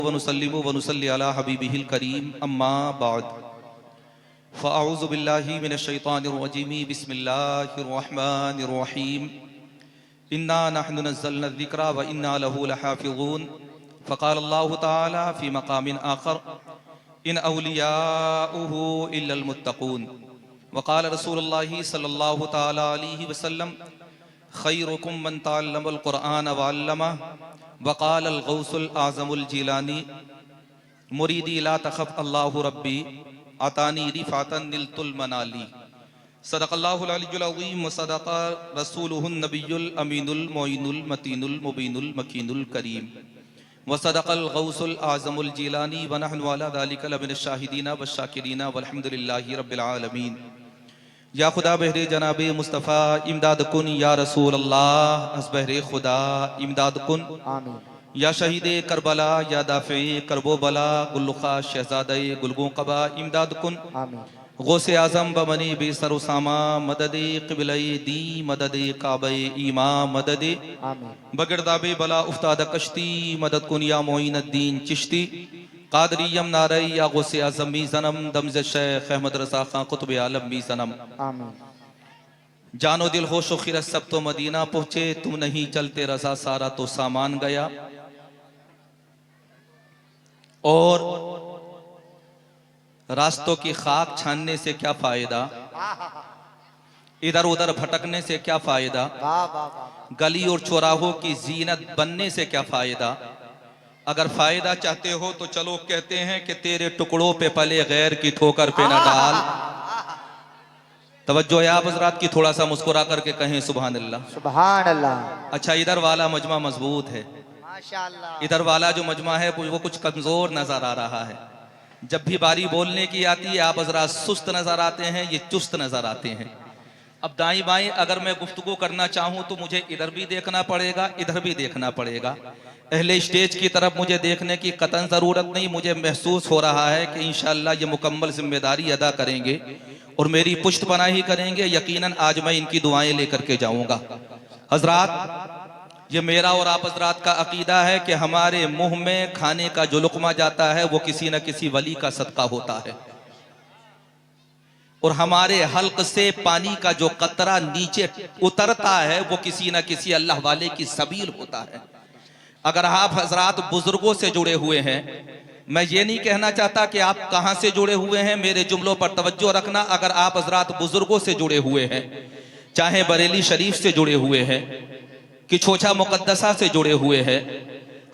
वनुसल्लिमु वनुसल्ली अला हबीबिहिल करीम अम्मा बाद फ़अऊज़ु बिल्लाहि मिनश शैतानिर रजीम बिस्मिल्लाहिर रहमानिर रहीम इन्ना नहनु नज़्ज़लना ज़िक्रा व इन्ना लहू लहाफ़िज़ून फ़क़ाल अल्लाहु तआला फ़ी मक़ामिन आख़र इन औलियाउहु इल्लल मुत्तक़ून व क़ाल रसूलुल्लाहि सल्लल्लाहु तआला अलैहि वसल्लम खैरुकुम मन तअल्लमल क़ुरआन व अल्लमह वक़ाल अल-गौसुल आज़मुल जिलानी मुरीदी ला तख़फ़ अल्लाहु रब्बी अतानी रिफ़ातन निलतुल मनाली सदक़ल्लाहुल अलियुल अज़ीम व सदक़ रसूलुहुन नबियुल अमीनुल मोइनुल मतीनुल मुबीनुल मकीनुल करीम व सदक़ल गौसुल आज़मुल जिलानी व नहनु अला ज़ालिका लमिनश शाहिदीना व शाकिरीना वल्हम्दुलिल्लाहि रब्बिल आलमीन। या खुदा बहरे जनाबे मुस्तफ़ा इमदाद कुन या रसूल अल्लाह अस बहरे खुदा इमदाद कुन आमीन। या शहीदे करबला या दाफ़े करबो बला गुल्लुखा शहज़ादे गुलगों कबा इमदाद कुन आमीन। गौसे आज़म बमनी बेसर उसामा मददे क़िबले दी मददे काबे ईमा मददे आमीन। बगिरदाबे बला उफ्ताद कश्ती मदद कुन या मोइनुद्दीन चिश्ती कादरियम नारई या गौसे आज़म मी ज़नम दमज़ शेख अहमद रज़ा खां कुतुब आलम मी ज़नम। आमीन। जानो दिल होश खिरत सब तो मदीना पहुंचे, तुम नहीं चलते रजा सारा तो सामान गया। और रास्तों की खाक छानने से क्या फायदा, इधर उधर भटकने से क्या फायदा, वाह वाह वाह। गली और चौराहों की जीनत बनने से क्या फायदा। अगर फायदा चाहते हो तो चलो कहते हैं कि तेरे टुकड़ों पे पले गैर की ठोकर पे न डाल। तवज्जो है आप हज़रात की, थोड़ा सा मुस्कुरा करके कहें सुभान अल्लाह। सुभान अल्लाह। अच्छा, इधर वाला मजमा मजबूत है, माशाअल्लाह। इधर वाला जो मजमा है वो कुछ कमजोर नजर आ रहा है। जब भी बारी बोलने की आती है आप हज़रात सुस्त नजर आते हैं, ये चुस्त नजर आते हैं। अब दाई बाई अगर मैं गुफ्तगू करना चाहूं तो मुझे इधर भी देखना पड़ेगा, इधर भी देखना पड़ेगा। अहले स्टेज की तरफ मुझे देखने की कतन ज़रूरत नहीं, मुझे महसूस हो रहा है कि इंशाअल्लाह ये मुकम्मल जिम्मेदारी अदा करेंगे और मेरी पुश्त पनाही करेंगे। यकीनन आज मैं इनकी दुआएं लेकर के जाऊंगा। हजरात, ये मेरा और आप हजरात का अकीदा है कि हमारे मुंह में खाने का जो लुक़मा जाता है वो किसी न किसी वली का सदका होता है, और हमारे हल्क से पानी का जो कतरा नीचे उतरता है वो किसी न किसी अल्लाह वाले की सबील होता है। अगर आप हजरात बुजुर्गों से जुड़े हुए हैं, मैं ये नहीं कहना चाहता कि आप कहां से जुड़े हुए हैं, मेरे जुमलों पर तवज्जो रखना। अगर आप हजरात बुजुर्गों से जुड़े हुए हैं, चाहे बरेली शरीफ से जुड़े हुए हैं, कि छोचा मुकद्दसा से जुड़े हुए हैं,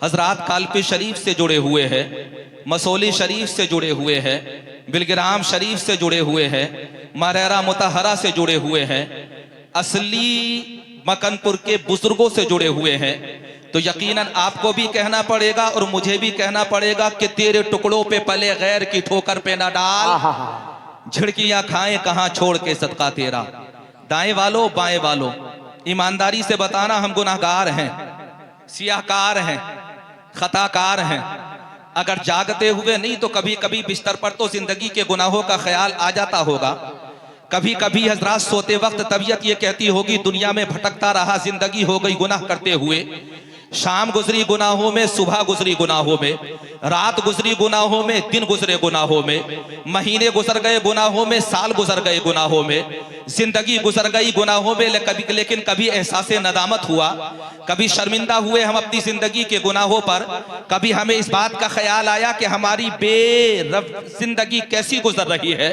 हजरात कालपी शरीफ से जुड़े हुए हैं, मसोली शरीफ से जुड़े हुए हैं, बिलग्राम शरीफ से जुड़े हुए हैं, मारेरा मुतहरा से जुड़े हुए हैं, असली मकनपुर के बुजुर्गों से जुड़े हुए हैं, तो यकीनन आपको भी कहना पड़ेगा और मुझे भी कहना पड़ेगा कि तेरे टुकड़ों पे पले गैर की ठोकर पे ना डाल। झिड़कियां खाएं कहां छोड़ के सदका तेरा। दाएं वालों बाएं वालों, ईमानदारी से बताना हम गुनाहगार हैं, सियाहकार हैं, खताकार हैं। अगर जागते हुए नहीं तो कभी कभी बिस्तर पर तो जिंदगी के गुनाहों का ख्याल आ जाता होगा। कभी कभी हजरात सोते वक्त तबीयत ये कहती होगी दुनिया में भटकता रहा, जिंदगी हो गई गुनाह करते हुए। शाम गुजरी गुनाहों में, सुबह गुजरी गुनाहों में, रात गुजरी गुनाहों में, दिन गुजरे गुनाहों में, महीने गुजर गए गुनाहों में, साल गुजर गए गुनाहों में, जिंदगी गुजर गई गुनाहों में। लेकिन कभी एहसासे नदामत हुआ, कभी शर्मिंदा हुए हम अपनी जिंदगी के गुनाहों पर। कभी हमें इस बात का ख्याल आया कि हमारी बेरब जिंदगी कैसी गुजर रही है।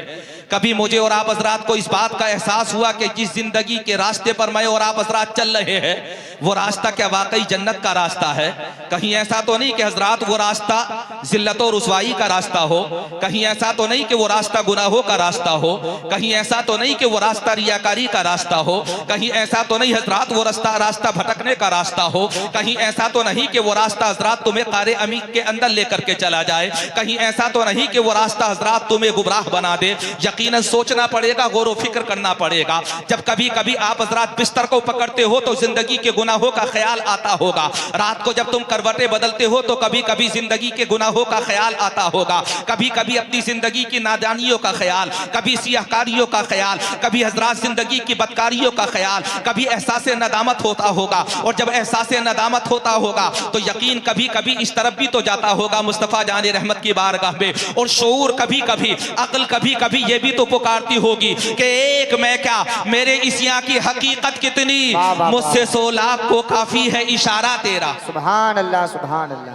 कभी मुझे और आप हजरात को इस बात का एहसास हुआ कि जिस जिंदगी के रास्ते पर मैं और आप हजरात चल रहे हैं वो रास्ता क्या वाकई जन्नत का रास्ता है। कहीं ऐसा तो नहीं कि हजरात वो रास्ता जिल्लत और रुसवाई का रास्ता हो, कहीं ऐसा तो नहीं कि वो रास्ता गुनाहों का रास्ता हो, कहीं ऐसा तो नहीं कि वो रास्ता रियाकारी का रास्ता हो, कहीं ऐसा तो नहीं हजरात वो रास्ता भटकने का रास्ता हो, कहीं ऐसा तो नहीं कि वो रास्ता हजरात तुम्हें कारे अमीक के अंदर लेकर के चला जाए, कहीं ऐसा तो नहीं कि वो रास्ता हजरात तुम्हें गुमराह बना दे। यकीनन सोचना पड़ेगा, गौर व फिक्र करना पड़ेगा। जब कभी कभी आप हजरात बिस्तर को पकड़ते हो तो जिंदगी के गुनाह गुनाहों का ख्याल आता होगा। रात को जब तुम करवटें बदलते हो तो कभी कभी जिंदगी के गुनाहों का ख्याल आता होगा, कभी कभी अपनी जिंदगी की नादानियों का ख्याल, कभी सियाहकारियों का ख्याल, कभी हजरात जिंदगी की बदकारियों का ख्याल, कभी एहसास नदामत होता होगा। और जब एहसास नदामत होता होगा तो यकीन कभी कभी इस तरफ भी तो जाता होगा मुस्तफ़ा जान रहमत की बारगाह में, और शऊर कभी कभी, अक्ल कभी कभी ये भी तो पुकारती होगी कि एक मैं क्या, मेरे इस यहाँ की हकीकत कितनी, मुझसे 100 लाख को काफी है इशारा तेरा। सुभान अल्लाह, सुभान अल्लाह।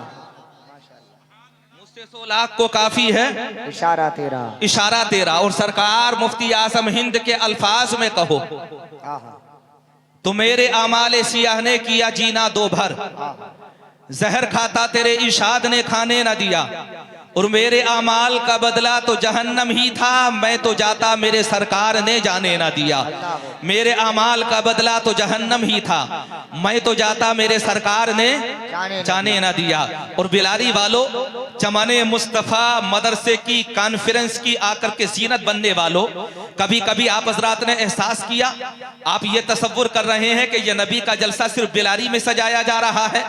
मुझसे 100 लाख को काफी है इशारा तेरा, इशारा तेरा। और सरकार मुफ्ती आजम हिंद के अल्फाज में कहो तो मेरे आमाले सियाह ने किया जीना दो भर, जहर खाता तेरे इरशाद ने खाने न दिया, और मेरे आमाल का बदला तो जहन्नम ही था, मैं तो जाता मेरे सरकार ने जाने ना दिया। मेरे आमाल का बदला तो जहन्नम ही था, मैं तो जाता मेरे सरकार ने जाने ना दिया। और बिलारी वालों, जमाने मुस्तफ़ा मदरसे की कॉन्फ्रेंस की आकर के जीनत बनने वालों, कभी कभी आप हजरात ने एहसास किया, आप ये तसव्वुर कर रहे हैं कि यह नबी का जलसा सिर्फ बिलारी में सजाया जा रहा है,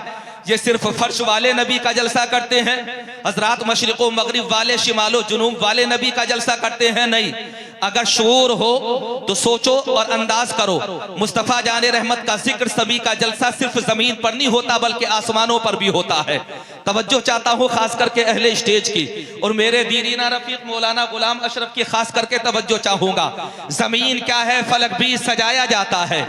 ये सिर्फ फर्श वाले नबी का जलसा करते हैं, हजरात मशरिको मगरिब वाले, शिमालो जुनूब वाले नबी का जलसा करते हैं। नहीं, अगर शऊर हो तो सोचो और अंदाज करो, मुस्तफ़ा जाने रहमत का जिक्र, सभी का जलसा सिर्फ जमीन पर नहीं होता बल्कि आसमानों पर भी होता है। तवज्जो चाहता हूँ खास करके अहले स्टेज की, और मेरे दीरीना रफीक मौलाना गुलाम अशरफ की खास करके तवज्जो चाहूंगा। जमीन क्या है, फलक भी सजाया जाता है।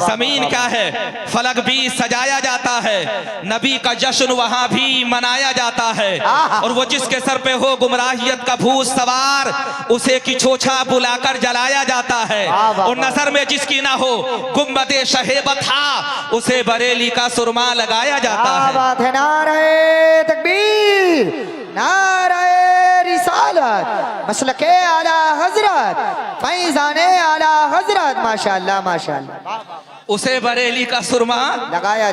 जमीन क्या है, फलक भी सजाया जाता है, नबी का जश्न वहां भी मनाया जाता है। और वो जिसके सर पे हो गुमराहियत का भूत सवार, उसे की छोछा बुलाकर जलाया जाता है। और नजर में जिसकी ना हो गुम्बदे शहेबत हा, उसे बरेली का सुरमा लगाया जाता है। बात है, नारे तकबीर, नारे रिसालत, मसलके आला हजरत, फैजाने आला हजरत, माशाअल्लाह माशाअल्लाह, उसे बरेली का सुरमा लगाया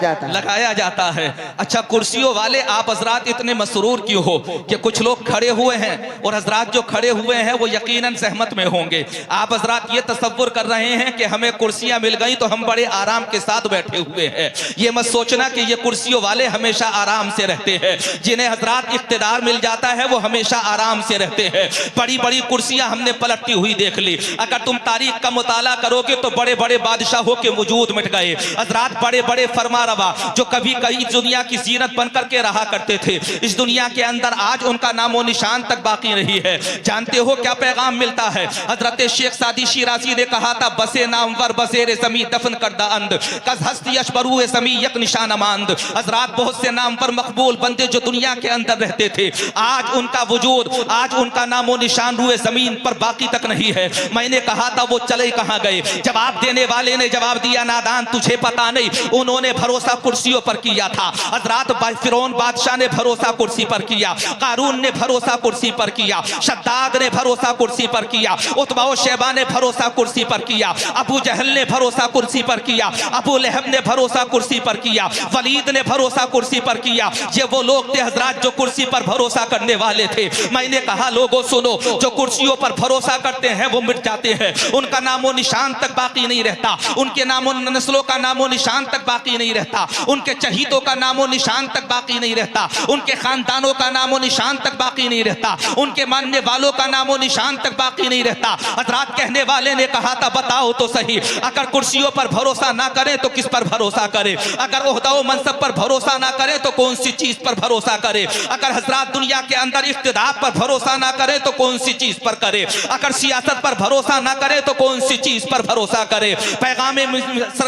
जाता है। अच्छा, कुर्सियों वाले आप हजरात इतने मसरूर क्यों हो कि कुछ लोग खड़े हुए हैं, और हजरात जो खड़े हुए हैं वो यकीनन सहमत में होंगे। आप हजरात ये तसव्वुर कर रहे हैं कि हमें कुर्सियां मिल गई तो हम बड़े आराम के साथ बैठे हुए हैं। ये मत सोचना कि ये कुर्सियों वाले हमेशा आराम से रहते हैं। जिन्हें हजरात इख्तिदार मिल जाता है वो हमेशा आराम से रहते हैं। बड़ी बड़ी कुर्सियां हमने पलटती हुई देख ली। अगर तुम तारीख का मुताला करोगे तो बड़े बड़े बादशाहों के वजूद मिट गए। हजरात बड़े बड़े फरमा रवा जो कभी कहीं दुनिया की जीनत बनकर के रहा करते थे, इस दुनिया के अंदर आज उनका नामो निशान तक बाकी नहीं है। जानते हो क्या पैगाम मिलता है? हजरत शेख सादी शिराजी ने कहा था, बसे नामवर बसेरे समी दफन करदा अंद कस हस्ती अशबरू समी यक निशान मांद। हजरात बहुत से नाम पर मकबूल बंदे जो दुनिया के अंदर रहते थे, आज उनका वजूद, आज उनका नामो निशान रुए जमीन पर बाकी तक नहीं है। मैंने कहा था वो चले कहां गए? जवाब देने वाले ने जवाब दिया, नादान तुझे पता नहीं, उन्होंने भरोसा कुर्सियों पर किया था। हजरात फिरौन बादशाह ने भरोसा कुर्सी पर किया, कारून ने भरोसा कुर्सी पर किया, शद्दाद ने भरोसा कुर्सी पर किया, उतबा और शैबा ने भरोसा कुर्सी पर किया, अबू जहल ने भरोसा कुर्सी पर किया, अबू लहब ने भरोसा कुर्सी पर किया, वलीद ने भरोसा कुर्सी पर किया। ये वो लोग थे हजरात जो कुर्सी पर भरोसा करने वाले थे। मैंने कहा लोगों सुनो, जो कुर्सियों पर भरोसा करते हैं वो मिट जाते हैं, उनका नामो निशान तक बाकी नहीं रहता, उनके नामो नस्लों का नामो निशान तक बाकी नहीं रहता, उनके शहीदों का नामो निशान तक बाकी नहीं रहता, उनके खानदानों का नामो निशान तक बाकी नहीं रहता, उनके मानने वालों का नामो निशान तक बाकी नहीं रहता। हजरात कहने वाले ने कहा था, बताओ तो सही, अगर कुर्सियों पर भरोसा ना करें तो किस पर भरोसा करें? अगर ओहदा मनसब पर भरोसा ना करें तो कौन सी चीज पर भरोसा करें? अगर हजरात दुनिया के अंदर इख्तिदार पर भरोसा ना करें तो कौन सी चीज पर करें? अगर सियासत पर भरोसा ना करें तो कौन सी चीज पर भरोसा करें? पैगाम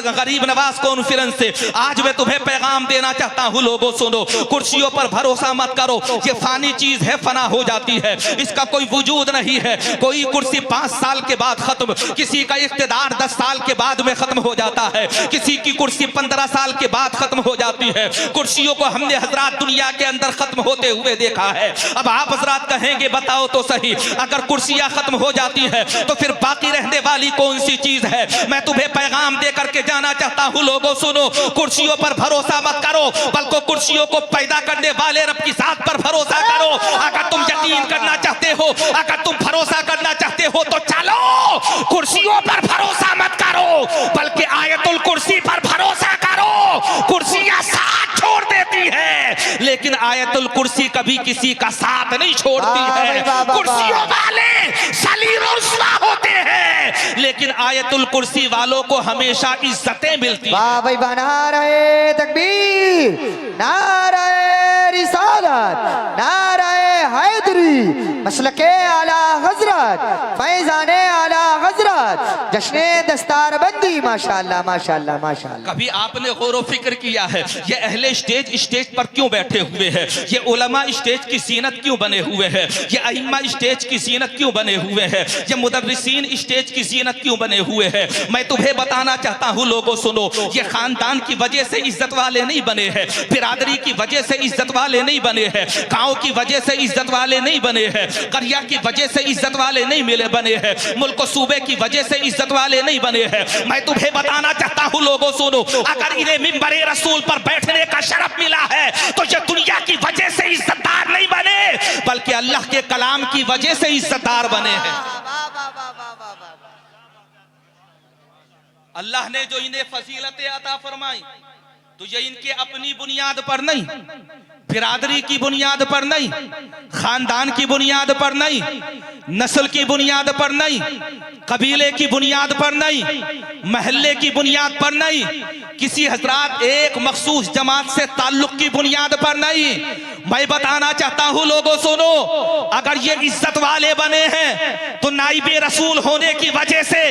गरीब नवाज कॉन्फ्रेंस से आज मैं तुम्हें पैगाम देना चाहता हूं, लोगों सुनो, कुर्सियों पर भरोसा मत करो, ये फानी चीज है, फना हो जाती है, इसका कोई वजूद नहीं है। कोई कुर्सी 5 साल के बाद खत्म, किसी का इख्तिदार 10 साल के बाद में खत्म हो जाता है, किसी की कुर्सी 15 साल के बाद खत्म हो जाती है। कुर्सियों को हमने हजरात दुनिया के अंदर खत्म होते हुए देखा है। अब आप हजरात कहेंगे, बताओ तो सही, अगर कुर्सियां खत्म हो जाती है तो फिर बाकी रहने वाली कौन सी चीज है? मैं तुम्हें पैगाम दे करके जाना चाहता हूं, लोगों सुनो, कुर्सियों पर भरोसा मत करो, बल्कि कुर्सियों को पैदा करने वाले रब की जात पर भरोसा करो। अगर तुम यकीन करना चाहते हो, अगर तुम भरोसा करना चाहते हो तो चलो कुर्सियों पर भरोसा मत करो, बल्कि आयतुल कुर्सी पर भरोसा करो। कुर्सी कभी किसी का साथ नहीं छोड़ती है। कुर्सियों वाले सलीम और रुसवा होते हैं, लेकिन आयतुल कुर्सी वालों को हमेशा इज्जतें मिलती हैं। वाह भाई वाह, नारे तकबीर, नारे रिसालत, नारे हैदरी, मसलके आला हजरत, फैजाने आला हजरत, जश्ने दस्तार बंदी। माशाअल्लाह माशाअल्लाह माशाअल्लाह। कभी आपने गौर व फिक्र किया है ये अहले स्टेज पर क्यों बैठे हुए हैं? ये उलमा स्टेज की जीनत क्यों बने हुए हैं? ये अइम्मा स्टेज की जीनत क्यों बने हुए हैं? ये मुदर्रिसीन स्टेज की जीनत क्यों बने हुए हैं? मैं तुम्हें बताना चाहता हूँ, लोगों सुनो, ये खानदान की वजह से इज्जत वाले नहीं बने हैं, बिरादरी की वजह से इज्जत वाले नहीं बने हैं, गांव की वजह से इज्जत वाले नहीं बने हैं, करिया की वजह से इज्जत वाले नहीं मिले बने हैं, मुल्क सूबे की वजह से इज्जत वाले नहीं बने हैं। मैं तुम्हें बताना चाहता हूँ, लोगों सुनो, अगर इन्हें मिंबरे रसूल पर बैठने का शरफ मिला है तो ये दुनिया की वजह से इज्जतदार नहीं बने, बल्कि अल्लाह के कलाम की वजह से इज्जतदार बने हैं। अल्लाह ने जो इन्हें फजीलतें अता फरमाई तो ये इनके अपनी बुनियाद पर नहीं, बिरादरी की बुनियाद पर नहीं, खानदान की बुनियाद पर नहीं, नस्ल की बुनियाद पर नहीं, कबीले की बुनियाद पर नहीं, महल्ले की बुनियाद पर नहीं, किसी हजरात एक मखसूस जमात से ताल्लुक की बुनियाद पर नहीं। मैं बताना चाहता हूँ, लोगों सुनो, अगर ये इज्जत वाले बने हैं तो नाइबे रसूल होने की वजह से,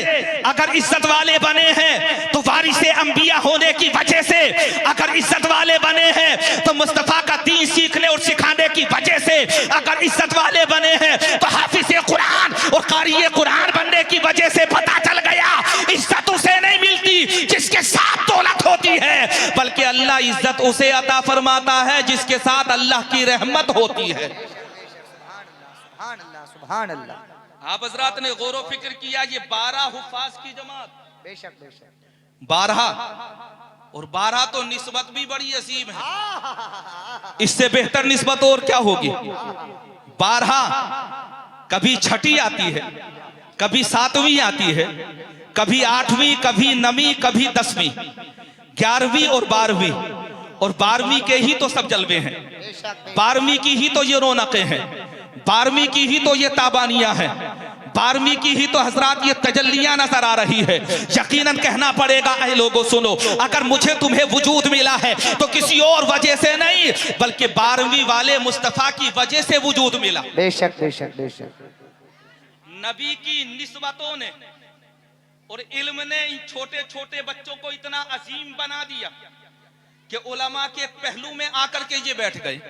अगर इज्जत वाले बने हैं तो वारिसे अंबिया होने की वजह से, अगर इज्जत वाले बने हैं तो मुस्तफा का दीन सीखने और सिखाने की वजह से, अगर इज्जत वाले बने हैं तो हाफिज़े कुरान और क़ारिए कुरान बनने की वजह से पता चल गया इज्जत उसे नहीं मिलती जिसके साथ दौलत होती है, बल्कि अल्लाह इज्जत उसे अता फरमाता है जिसके साथ अल्लाह की रहमत होती है। सुभान अल्लाह सुभान अल्लाह। आप हजरात ने गौर व फिक्र किया, ये 12 हुफ़ाज़ की जमात, बेशक बेशक 12 और 12 तो निस्बत भी बड़ी अजीब है, इससे बेहतर निस्बत और क्या होगी? 12 कभी छठी आती है, कभी 7वीं आती है, कभी 8वीं, कभी 9वीं, कभी 10वीं, 11वीं और 12वीं, और 12वीं के ही तो सब जलवे हैं, 12वीं की ही तो ये रौनकें हैं, 12वीं की ही तो ये ताबानियां हैं, 12वीं की ही तो हजरात ये तजल्लियां नजर आ रही है। यकीनन कहना पड़ेगा, ऐ लोगों सुनो, अगर मुझे तुम्हें वजूद मिला है तो किसी और वजह से नहीं, बल्कि 12वीं वाले मुस्तफा की वजह से वजूद मिला। बेशक बेशक बेशक। नबी की निस्बतों ने और इल्म ने इन छोटे छोटे बच्चों को इतना अजीम बना दिया कि उलमा के पहलू में आकर के ये बैठ गए,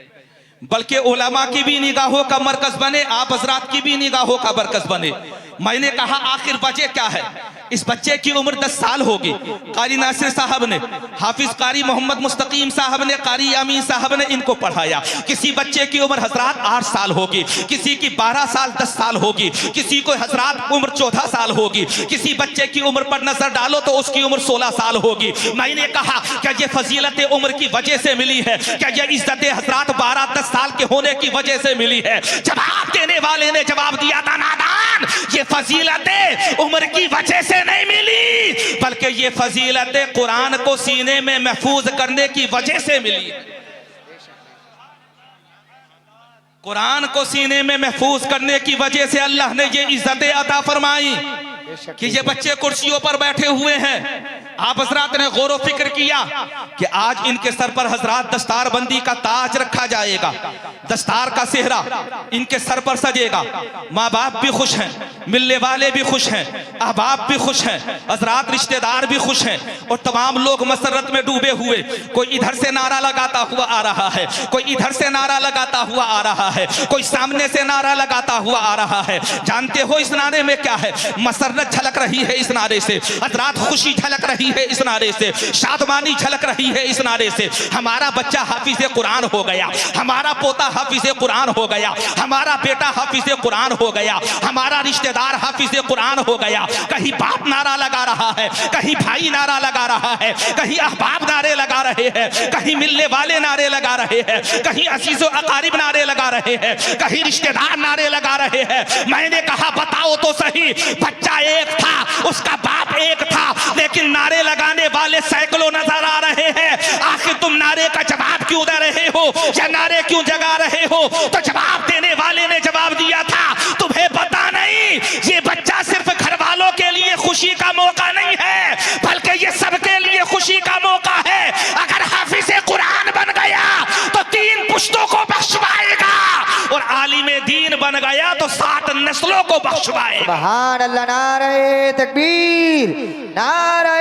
बल्कि उलमा की भी निगाहों का मरकज बने, आप हजरात की भी निगाहों का मरकज बने। मैंने कहा आखिर वजह क्या है? इस बच्चे की उम्र 10 साल होगी, कारी नासिर साहब ने, हाफिज कारी मोहम्मद मुस्तकीम साहब ने, कारी अमीन साहब ने इनको पढ़ाया। किसी बच्चे की उम्र हजरात 8 साल होगी, किसी की 12 साल 10 साल होगी, किसी को हजरात उम्र 14 साल होगी, किसी बच्चे की उम्र पर नजर डालो तो उसकी उम्र 16 साल होगी। मैंने कहा क्या ये फजीलत उम्र की वजह से मिली है? क्या ये इज्जत हजरात 12-10 साल के होने की वजह से मिली है? जवाब देने वाले ने जवाब दिया था, नादान, ये फजीलतें उम्र की वजह से नहीं मिली, बल्कि ये फजीलतें कुरान को सीने में महफूज करने की वजह से मिली। कुरान को सीने में महफूज करने की वजह से अल्लाह ने ये इज्जतें अता फरमाई कि ये बच्चे कुर्सियों पर बैठे हुए हैं। आप हजरात ने गौर व फिक्र किया कि आज इनके सर पर हजरात दस्तारबंदी का ताज रखा जाएगा, दस्तार का सेहरा इनके सर पर सजेगा। माँ बाप भी खुश हैं, मिलने वाले भी खुश हैं, अहबाब भी खुश हैं, हजरात रिश्तेदार भी खुश हैं, और तमाम लोग मसरत में डूबे हुए। कोई इधर से नारा लगाता हुआ आ रहा है, कोई इधर से नारा लगाता हुआ आ रहा है, कोई सामने से नारा लगाता हुआ आ रहा है। जानते हो इस नारे में क्या है? मसरत झलक रही है इस नारे से, हजरात खुशी झलक रही है इस नारे से, शादमानी झलक रही है इस नारे से। हमारा बच्चा हाफिज़े कुरान हो गया, हमारा पोता हाफिज़े कुरान हो गया, हमारा बेटा हाफिज़े कुरान हो गया, हमारा रिश्तेदार हाफिज़े कुरान हो गया। कहीं बाप नारा लगा रहा है, कहीं भाई नारा लगा रहा है, कहीं अहबाब नारे लगा रहे हैं, कहीं मिलने वाले नारे लगा रहे हैं, कहीं अजीज़ो अकारिब नारे लगा रहे हैं, कहीं रिश्तेदार नारे लगा रहे हैं। मैंने कहा बताओ तो सही, बच्चा एक था, उसका बाप एक था, लेकिन नारे लगाने वाले सैकड़ों नजर आ रहे हैं। आखिर तुम नारे का जवाब क्यों दे रहे हो या नारे क्यों जगा रहे हो? तो जवाब देने वाले ने जवाब दिया था, तुम्हें पता नहीं ये बच्चा सिर्फ घर वालों के लिए खुशी का मौका नहीं है, बल्कि ये सबके लिए खुशी का मौका है। अगर हाफिज कुरान बन गया तो 3 पुश्तों को बख्शवाएगा, और आलिमे दीन बन गया तो 7 नस्लों को बख्शवाएगा। सुभान अल्लाह। नारे तकबीर, नारे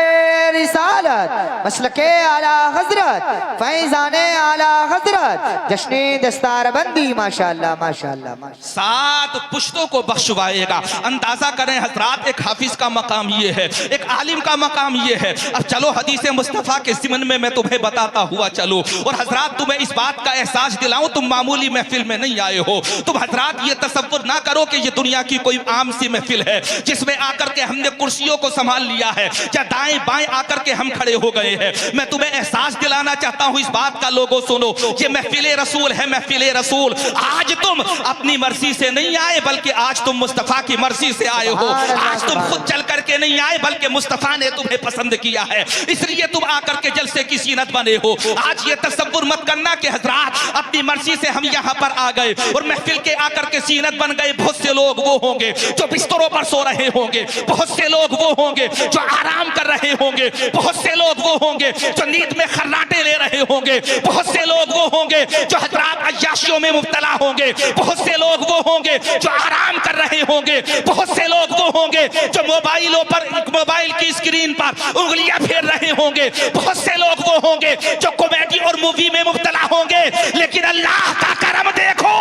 रिसालत, मसलके आला हजरत, फैजाने आला हजरत, जश्ने दस्तारबंदी, माशाअल्लाह माशाअल्लाह माशाअल्लाह। 7 पुश्तों को बख्शवाएगा। अंदाजा करें हजरात, एक हाफिज का मकाम ये है, एक आलिम का मकाम ये है। अब चलो हदीस मुस्तफ़ा के ज़िमन में मैं तुम्हें बताता हुआ चलो, और हजरात तुम्हें इस बात का एहसास दिलाऊं, तुम मामूली महफिल में नहीं आए हो। तुम हजरात ये तसव्वुर ना करो कि ये दुनिया की कोई आम सी महफिल है जिसमें आकर के हमने कुर्सियों को संभाल लिया है या दाएं बाएं आकर के हम खड़े हो गए हैं। मैं तुम्हें एहसास दिलाना चाहता हूं इस बात का, लोगों सुनो, ये महफिल रसूल है, महफिल रसूल। आज तुम अपनी मर्जी से नहीं आए, बल्कि आज तुम मुस्तफ़ा की मर्जी से आए हो। आज तुम खुद चल करके नहीं आए, बल्कि मुस्तफ़ा ने तुम्हें पसंद किया है, इसलिए तुम आकर के जलसे की सीनत बने हो। आज ये तसव्वुर मत करना कि हजरात अपनी मर्जी से हम यहाँ पर आ गए और महफिल के आकर के सीनत बन गए। बहुत से लोग वो होंगे जो बिस्तरों पर सो रहे होंगे, बहुत से लोग वो होंगे जो आराम कर रहे होंगे, बहुत से लोग वो होंगे जो नींद में खर्राटे ले रहे होंगे, बहुत से लोग वो होंगे जो हजरात अय्याशियों में मुब्तला होंगे, बहुत से लोग वो होंगे जो आराम कर रहे होंगे, बहुत से लोग वो होंगे जो मोबाइलों पर, मोबाइल की स्क्रीन पर उंगलियां फेर रहे होंगे, बहुत से लोग वो होंगे जो कॉमेडी और मूवी में मुब्तला होंगे। लेकिन अल्लाह का करम देखो,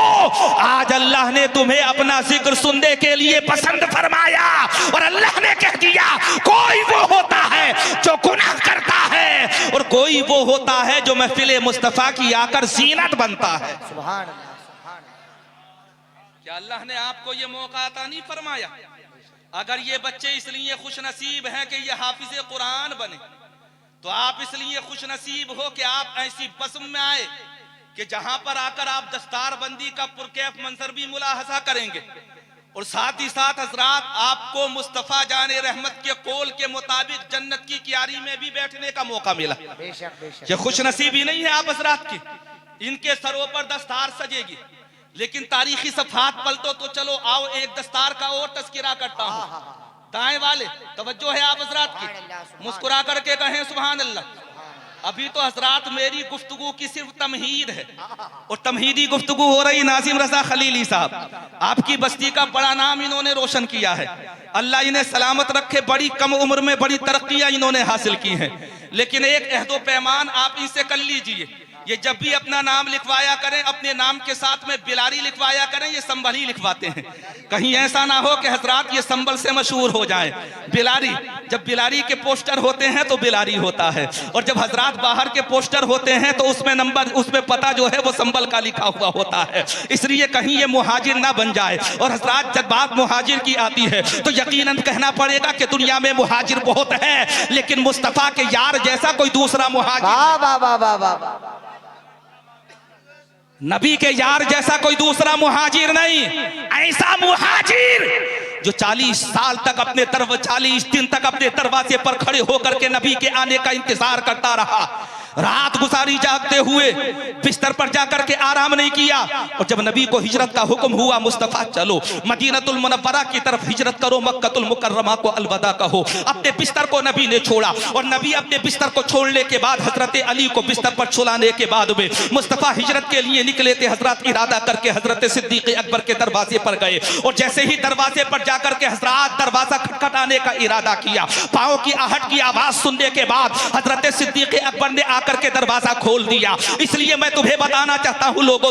आज अल्लाह ने तुम्हें अपना जिक्र सुनने के लिए पसंद फरमाया, और अल्लाह ने कह दिया कोई वो होता है जो गुनाह करता है, और कोई वो होता है जो महफिल मुस्तफ़ा की आकर जीनत बनता है। सुभान अल्लाह, सुभान अल्लाह। क्या अल्लाह ने आपको ये मौका अता नहीं फरमाया? अगर ये बच्चे इसलिए खुश नसीब हैं कि ये हाफिज कुरान बने, तो आप इसलिए खुश नसीब हो कि आप ऐसी बस्म में आए कि जहां पर आकर आप दस्तारबंदी का पुरकैफ मंजर भी मुलाहजा करेंगे, और साथ ही साथ हजरात आपको मुस्तफ़ा जाने रहमत के कौल के मुताबिक जन्नत की क्यारी में भी बैठने का मौका मिला। बेशक बेशक। ये खुश नसीबी नहीं है आप हजरात की, इनके सरों पर दस्तार सजेगी, लेकिन तारीखी सफात पलटो तो चलो आओ एक दस्तार का और तस्किरा करता हूँ। दाएं वाले तवज्जो है आप हजरात की, मुस्कुरा करके कहें सुभान अल्लाह। अभी तो हजरात मेरी गुफ्तगू की सिर्फ तमहीद है, और तमहीदी गुफ्तगू हो रही नाजिम रजा खलीली साहब। आपकी बस्ती का बड़ा नाम इन्होंने रोशन किया है, अल्लाह इन्हें सलामत रखे। बड़ी कम उम्र में बड़ी तरक्कियां इन्होंने हासिल की हैं, लेकिन एक अहदो पैमान आप इनसे कर लीजिए, ये जब भी अपना नाम लिखवाया करें, अपने नाम के साथ में बिलारी लिखवाया करें। ये संभल ही लिखवाते हैं, कहीं ऐसा ना हो कि हजरात ये संभल से मशहूर हो जाए। बिलारी, जब बिलारी के पोस्टर होते हैं तो बिलारी होता है, और जब हजरात बाहर के पोस्टर होते हैं तो उसमें नंबर, उसमें पता जो है वो संभल का लिखा हुआ होता है, इसलिए कहीं ये मुहाजिर ना बन जाए। और हजरात जब बात मुहाजिर की आती है तो यकीनन कहना पड़ेगा कि दुनिया में मुहाजिर बहुत है, लेकिन मुस्तफ़ा के यार जैसा कोई दूसरा मुहाजिर, वाह वाह वाह वाह वाह, नबी के यार जैसा कोई दूसरा मुहाजिर नहीं। ऐसा मुहाजिर जो 40 साल तक अपने 40 दिन तक अपने दरवाजे पर खड़े होकर के नबी के आने का इंतजार करता रहा, रात गुजारी जागते हुए, बिस्तर पर जाकर के आराम नहीं किया, और जब नबी को हिजरत का हुक्म हुआ, मुस्तफ़ा चलो मदीनतुल मुनव्वरा की तरफ हिजरत करो, मक्कतुल मुकर्रमा को अलविदा कहो, अपने बिस्तर को नबी ने छोड़ा। और नबी अपने बिस्तर को छोड़ने के बाद हजरत अली को बिस्तर पर छुलाने के बाद में मुस्तफ़ा हिजरत के लिए निकले थे। हजरत इरादा करके हजरत सिद्दीक़ अकबर के दरवाजे पर गए, और जैसे ही दरवाजे पर जाकर के हजरत दरवाजा खटखटाने का इरादा किया, पाँव की आहट की आवाज सुनने के बाद हजरत सिद्दीक़ अकबर ने करके दरवाजा खोल दिया। इसलिए मैं तुम्हें बताना चाहता हूं लोगों,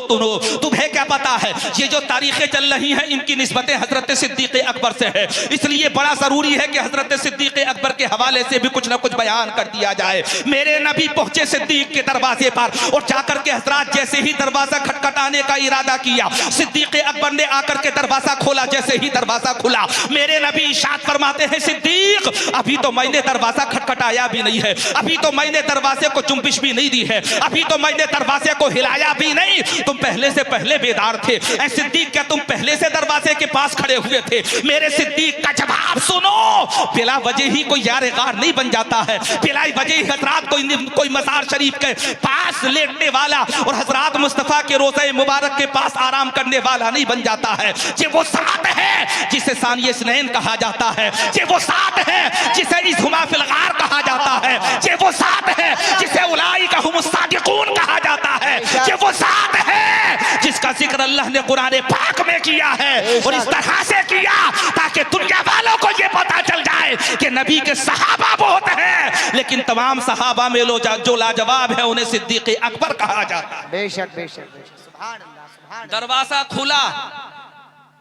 तुम्हें क्या पता है ये जो तारीखें चल रही हैं इनकी निस्बतें हजरत सिद्दीक़ अकबर से है, इसलिए बड़ा जरूरी है कि हजरत सिद्दीक़ अकबर के हवाले से भी कुछ ना कुछ बयान कर दिया जाए। मेरे नबी पहुंचे सिद्दीक के दरवाजे पर, और जाकर के हजरत जैसे ही दरवाजा खटखटाने का इरादा किया, सिद्दीक़ अकबर ने आकर के दरवाजा खोला। जैसे ही दरवाजा खुला, मेरे नबी इरशाद फरमाते हैं, सिद्दीक अभी तो मैंने दरवाजा खटखटाया भी नहीं है, अभी तो मैंने दरवाजे को परवरिश भी नहीं दी है, अभी तो मैंने दरवाजे को हिलाया भी नहीं, तुम पहले से पहले बेदार थे। ऐ सिद्दीक, क्या तुम पहले से दरवाजे के पास खड़े हुए थे? मेरे सिद्दीक का जवाब सुनो, बिला वजह ही कोई यार गार नहीं बन जाता है, बिला वजह ही हजरात कोई मज़ार शरीफ के पास लेटने वाला और हजरात मुस्तफ़ा के रोज़े मुबारक के पास आराम करने वाला नहीं बन जाता है। ये वो साथ है जिसे सानिए स्नैन कहा जाता है, ये वो साथ है जिसे इज़हुमा फिल गार कहा जाता है, ये वो साथ है जिसे उलाइका हुमुस सादिकून कहा जाता है, ये वो साथ है जिसका जिक्र अल्लाह ने कुरान पाक में किया है और इस तरह से किया ताकि दुनिया वालों को ये पता चल जाए कि नबी के सहाबा बहुत हैं, लेकिन तमाम सहाबा में जो लाजवाब है उन्हें सिद्दीक़ अकबर कहा जाता है। बेशक बेशक बेशक, सुभान अल्लाह सुभान अल्लाह। दरवाजा खुला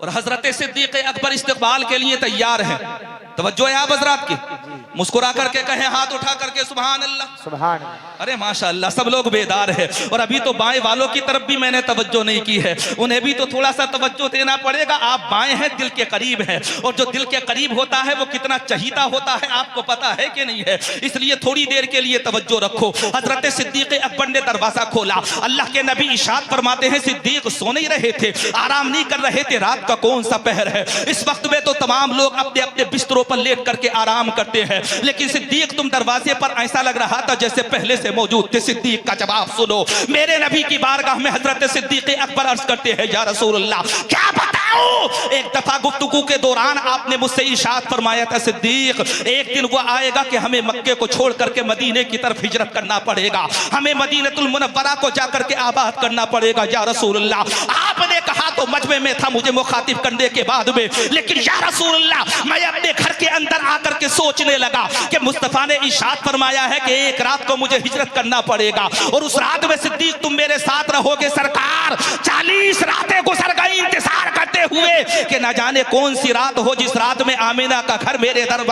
और हजरत सिद्दीक़ अकबर इस्तकबाल के लिए तैयार है। तवज्जो है आप हजरात की, मुस्कुरा करके कहें, हाथ उठा करके सुभान अल्लाह सुभान अल्लाह। अरे माशाअल्लाह, सब लोग बेदार है। और अभी तो बाएं वालों की तरफ भी मैंने तवज्जो नहीं की है, उन्हें भी तो थोड़ा सा तवज्जो देना पड़ेगा। आप बाएं हैं, दिल के करीब हैं, और जो दिल के करीब होता है वो कितना चहीता होता है आपको पता है कि नहीं है, इसलिए थोड़ी देर के लिए तवज्जो रखो। हजरत सिद्दीक़ अकबर ने दरवाजा खोला। अल्लाह के नबी इरशाद फरमाते हैं, सिद्दीक सो नहीं रहे थे, आराम नहीं कर रहे थे, रात का कौन सा पहर है, इस वक्त में तो तमाम लोग अपने अपने बिस्तरों पर लेट करके आराम करते हैं, लेकिन सिद्दीक तुम दरवाजे पर ऐसा लग रहा था जैसे पहले से मौजूद थे। सिद्दीक का जवाब सुनो। मेरे नबी की बारगाह में हजरत सिद्दीक अकबर अर्ज करते हैं, या रसूलल्लाह क्या बताऊं। एक दफा गुफ्तगू के दौरान आपने मुझसे इरशाद फरमाया था, सिद्दीक एक दिन वो आएगा कि हमें मक्के को छोड़ करके मदीने की तरफ हिजरत करना पड़ेगा, हमें मदीनतुल मुनव्वरा को जाकर के आबाद करना पड़ेगा। या रसूलल्लाह आपने कहा तो मजमे में था मुझे मुखातिब करने के बाद में, लेकिन या रसूलल्लाह मैं अपने घर के अंदर आकर के सोचने लगा कि मुस्तफा ने इरशाद फरमाया है कि एक रात को मुझे हिजरत करना पड़ेगा, और उस रात में सिद्दीक तुम मेरे साथ रहोगे। सरकार 40 रातें गुजर गई इंतजार करते हुए कि ना जाने कौन सी रात हो जिस रात में आमिना का घर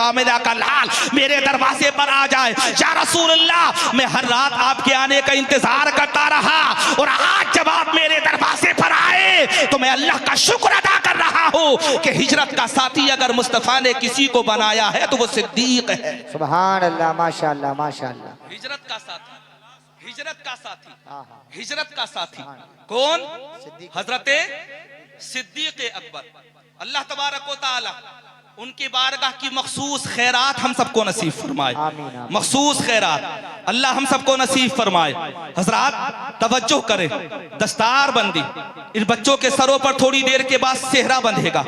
आमिना का लाल मेरे दरवाजे पर आ जाए। या रसूलल्लाह मैं हर रात आपके आने का इंतजार करता रहा, और आज जब आप मेरे दरवाजे पर आए तो मैं अल्लाह का शुक्र अदा कर रहा हूं कि हिजरत का साथी अगर मुस्तफा ने किसी को बनाया है तो वो सिद्दीक है। सुभान अल्लाह, माशाअल्लाह माशाअल्लाह। हिजरत का साथी, हिजरत का साथी, हाँ हाँ, हिजरत का साथी कौन? सिद्दीक। हजरत सिद्दीक अकबर। अल्लाह तबारक व तआला उनकी बारगाह की मखसूस खैरात हम सबको नसीब फरमाए, आमीन, आमीन। मखसूस खैरात अल्लाह हम सबको नसीब फरमाए। हजरात तवज्जो करें, दस्तार बंदी, इन बच्चों के सरों पर थोड़ी देर के बाद सेहरा बंधेगा,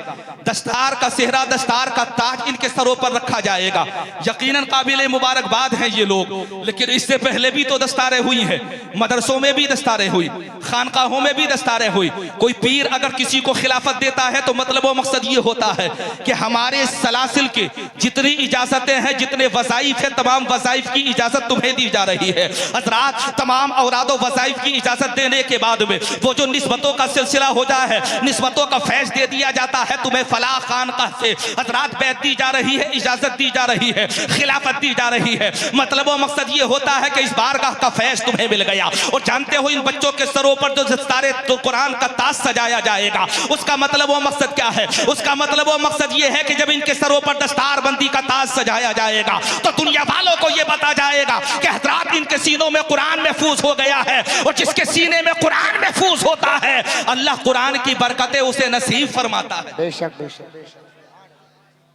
दस्तार का सेहरा, दस्तार का ताज इनके सरों पर रखा जाएगा। यकीनन काबिल मुबारकबाद हैं ये लोग, लेकिन इससे पहले भी तो दस्तारें हुई हैं, मदरसों में भी दस्तारें हुई, खानकाहों में भी दस्तारें हुई। कोई पीर अगर किसी को खिलाफत देता है तो मतलब वो मकसद ये होता है कि हमारे सलासिल की जितनी इजाजतें हैं, जितने वज़ाइफ हैं, तमाम वज़ाइफ की इजाजत तुम्हें दी जा रही है। हजरात तमाम औरादो वज़ाइफ की इजाजत देने के बाद में वो जो निस्बतों का सिलसिला हो जाए है, निस्बतों का फैज दे दिया जाता है, तुम्हें फलाह खानकाह से हजरात बैत दी जा रही है, इजाजत दी जा रही है, खिलाफत दी जा रही है। मतलब वो मकसद ये होता है कि इस बारगाह का फैज तुम्हें मिल गया। और जानते हो इन बच्चों के सरों पर जो दस्तारे तो कुरान का ताज सजाया जाएगा, उसका मतलब वो मकसद क्या है? उसका मतलब वो मकसद ये है कि जब इनके सरों पर दस्तार बंदी का ताज सजाया जाएगा तो दुनिया वालों को ये बता जाएगा कि हजरात इनके सीनों में कुरान महफूज हो गया है, और जिसके सीने में कुरान महफूज होता है अल्लाह कुरान की बरकतें उसे नसीब फरमाता है। बेशक बेशक बेशक।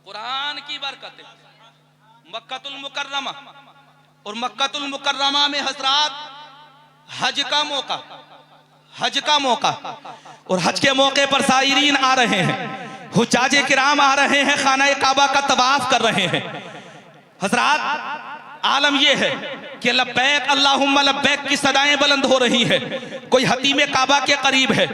कुरान की बरकतें मक्कातुल मुकर्रमा, और मक्कातुल मुकर्रमा में हजरात हज का मौका, हज का मौका, और हज के मौके पर साइरीन आ रहे हैं, हुज्जाजे किराम आ रहे हैं, खाना काबा का तवाफ कर रहे हैं। हजरात आलम यह है कि लब्बैक अल्लाहुम्मा लब्बैक की सदाएं बुलंद हो रही है। कोई हतीमे काबा के करीब है,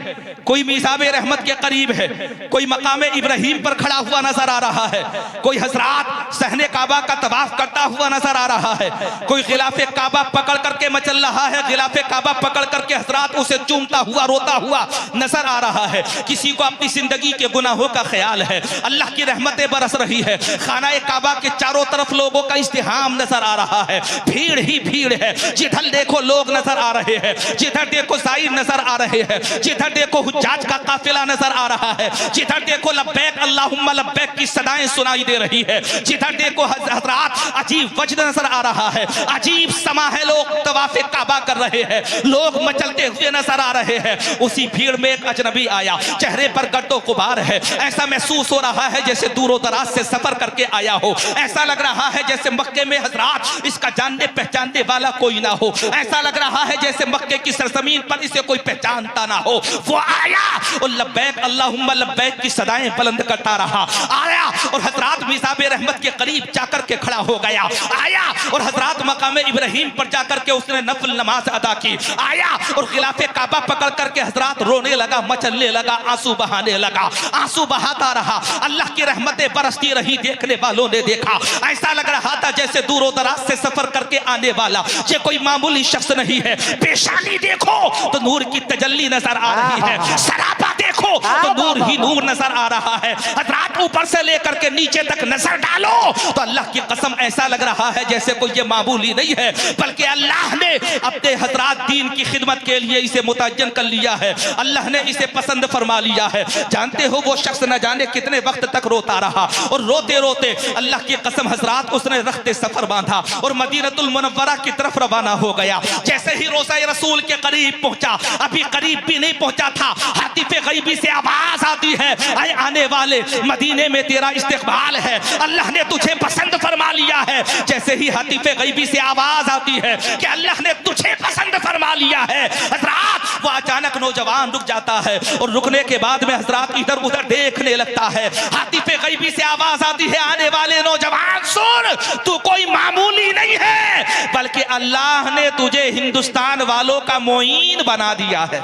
कोई मीज़ाबे रहमत के करीब है, कोई मकामे इब्राहिम पर खड़ा हुआ नजर आ रहा है, कोई हजरात सहने काबा का तवाफ करता हुआ नजर आ रहा है, कोई गिलाफे काबा पकड़ करके मचल रहा है, गिलाफे काबा पकड़ करके हजरात उसे चूमता हुआ रोता हुआ नजर आ रहा है। किसी को अपनी जिंदगी के गुनाहों का ख्याल है, अल्लाह की रहमतें बरस रही है, खाना काबा के चारों तरफ लोगों का इज्तिहाम नजर आ रहा है, भीड़ ही भीड़ है। जिधर देखो लोग नजर आ रहे हैं, जिधर देखो साइर नजर आ रहे हैं, जिधर देखो हुज्जाज का काफिला नजर आ रहा है, जिधर देखो लब्बैक अल्लाहुम्मा लब्बैक की सदाएं सुनाई दे रही है, जिधर देखो हजरात अजीब वजद नजर आ रहा है, अजीब समा है, लोग तवाफ़े काबा कर रहे हैं, लोग मचलते हुए नजर आ रहे हैं। उसी भीड़ में एक अजनबी आया, चेहरे पर गड्ढो गुबार है, ऐसा महसूस हो रहा है जैसे दूरों दराज से सफर करके आया हो, ऐसा लग रहा है जैसे मक्के में हजरात इसका जानने पहचानने वाला कोई ना हो, ऐसा लग रहा है जैसे मक्के की सरजमीन पर इसे कोई पहचानता ना हो। वो आया और लब्बैक अल्लाहुम्मा लब्बैक की सदाएं बुलंद करता रहा, आया और हजरात मिज़ाब रहमत के करीब जाकर के खड़ा हो गया, आया और हजरात मकाम इब्राहिम पर जाकर के उसने नफल नमाज अदा की, आया और खिलाफे काबा पकड़ करके हजरात रोने लगा, मचलने लगा, आंसू बहाने लगा, आंसू बहाता रहा। अल्लाह की रहमतें बरसती रही, देखने वालों ने देखा, ऐसा लग रहा था जैसे दूरों दराज से सफर करके आने वाला ये कोई मामूली शख्स नहीं है। पेशानी देखो तो नूर की तजल्ली नजर आ रही है, सरापा देखो तो नूर ही नूर नजर आ रहा है। हजरात ऊपर से लेकर के नीचे तक नजर डालो तो अल्लाह की कसम ऐसा लग रहा है जैसे कोई ये मामूली नहीं है, बल्कि अल्लाह ने अपने हजरात दीन की खिदमत के लिए इसे मुतअज्जन कर लिया है, अल्लाह ने इसे पसंद फरमा लिया है। जानते हो वो शख्स न जाने कितने वक्त तक रोता रहा और रोते रोते अल्लाह की कसम हजरात उसने रखते सफर बांधा और मदीनतुल मुनव्वरा की तरफ रवाना हो गया। जैसे ही रोज़ा रसूल के करीब पहुंचा, अभी करीब भी नहीं पहुंचा था, हातिफे गैबी से आवाज आती है, आए आने वाले मदीने में तेरा इस्तकबाल है, अल्लाह ने तुझे पसंद फरमा लिया है। जैसे ही हातिफे गैबी से आवाज आती है कि अल्लाह ने तुझे पसंद फरमा लिया है, हजरात वो अचानक नौजवान रुक जाता है और रुकने के बाद में हजरात इधर उधर देखने लगता है। हातिफे गैबी से आवाज आती है, आने वाले नौजवान सुन, तू कोई मामूली नहीं है, बल्कि अल्लाह ने तुझे हिंदुस्तान वालों का मोइन बना दिया है।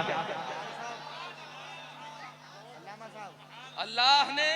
अल्लाह ने